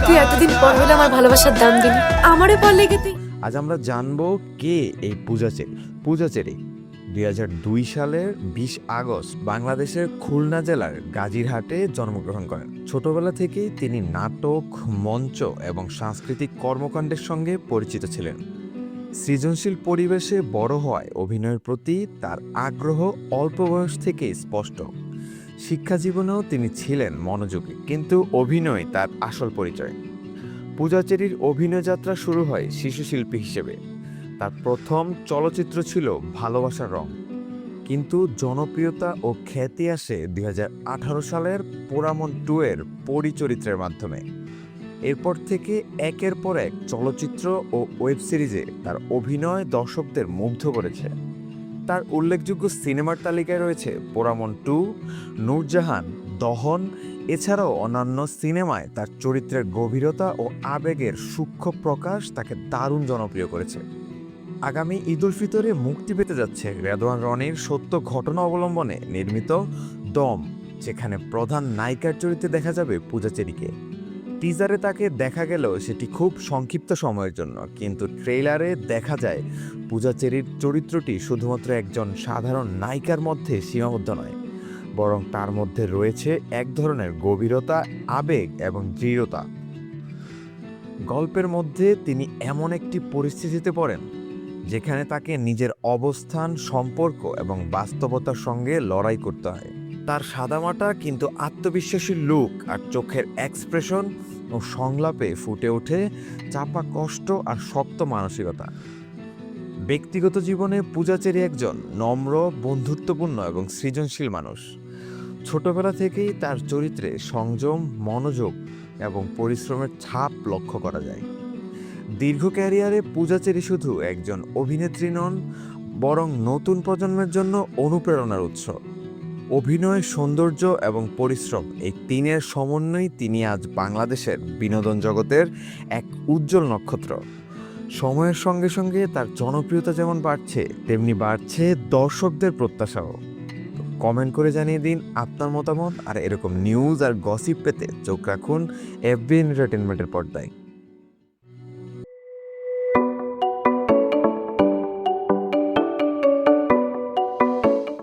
তুই এতদিন পর হলে আমার ভালোবাসার দাম দিলি, আমারে পর লেগে তুই। আজ আমরা জানবো কে এই পূজাচেরি। পূজাচেরি 2002 সালের 20 আগস্ট বাংলাদেশের খুলনা জেলার গাজীরহাটে জন্মগ্রহণ করেন। ছোটবেলা থেকেই তিনি নাটক, মঞ্চ এবং সাংস্কৃতিক কর্মকাণ্ডের সঙ্গে পরিচিত ছিলেন। সৃজনশীল পরিবেশে বড় হওয়ায় অভিনয়ের প্রতি তার আগ্রহ অল্প বয়স থেকেই স্পষ্ট। শিক্ষা জীবনেও তিনি ছিলেন মনোযোগী, কিন্তু অভিনয় তার আসল পরিচয়। পূজাচেরির অভিনয় যাত্রা শুরু হয় শিশু শিল্পী হিসেবে। তার প্রথম চলচ্চিত্র ছিল ভালোবাসার রং, কিন্তু জনপ্রিয়তা ও খ্যাতি আসে 2018 সালের পোড়ামন 2 এর পরিচরিত্রের মাধ্যমে। এরপর থেকে একের পর এক চলচ্চিত্র ও ওয়েব সিরিজে তার অভিনয় দর্শকদের মুগ্ধ করেছে। তার উল্লেখযোগ্য সিনেমার তালিকায় রয়েছে পোড়ামন 2, নূরজাহান, দহন। এছাড়াও অন্যান্য সিনেমায় তার চরিত্রের গভীরতা ও আবেগের সূক্ষ্ম প্রকাশ তাকে দারুণ জনপ্রিয় করেছে। আগামী ঈদ উল ফিতরে মুক্তি পেতে যাচ্ছে রেদওয়ান রনির সত্য ঘটনা অবলম্বনে নির্মিত দম, যেখানে প্রধান নায়িকার চরিত্রে দেখা যাবে পূজাচেরিকে। টিজারে তাকে দেখা গেলেও সেটি খুব সংক্ষিপ্ত সময়ের জন্য, কিন্তু ট্রেইলারে দেখা যায় পূজাচেরির চরিত্রটি শুধুমাত্র একজন সাধারণ নায়িকার মধ্যে সীমাবদ্ধ নয়, বরং তার মধ্যে রয়েছে এক ধরনের গভীরতা, আবেগ এবং দৃঢ়তা। গল্পের মধ্যে তিনি এমন একটি পরিস্থিতিতে পড়েন যেখানে তাকে নিজের অবস্থান, সম্পর্ক এবং বাস্তবতার সঙ্গে লড়াই করতে হয়। তার সাদামাটা কিন্তু আত্মবিশ্বাসী লুক আর চোখের এক্সপ্রেশন ও সংলাপে ফুটে ওঠে চাপা কষ্ট আর শক্ত মানসিকতা। ব্যক্তিগত জীবনে পূজাচেরি একজন নম্র, বন্ধুত্বপূর্ণ এবং সৃজনশীল মানুষ। ছোটবেলা থেকেই তার চরিত্রে সংযম, মনোযোগ এবং পরিশ্রমের ছাপ লক্ষ্য করা যায়। দীর্ঘ ক্যারিয়ারে পূজাচেরি শুধু একজন অভিনেত্রী নন, বরং নতুন প্রজন্মের জন্য অনুপ্রেরণার উৎস। অভিনয়, সৌন্দর্য এবং পরিশ্রম, এই তিনের সমন্বয়ে তিনি আজ বাংলাদেশের বিনোদন জগতের এক উজ্জ্বল নক্ষত্র। সময়ের সঙ্গে সঙ্গে তার জনপ্রিয়তা যেমন বাড়ছে, তেমনি বাড়ছে দর্শকদের প্রত্যাশাও। কমেন্ট করে জানিয়ে দিন আপনার মতামত, আর এরকম নিউজ আর গসিপ পেতে চোখ রাখুন এফবি এন্টারটেইনমেন্টের পর্দায়।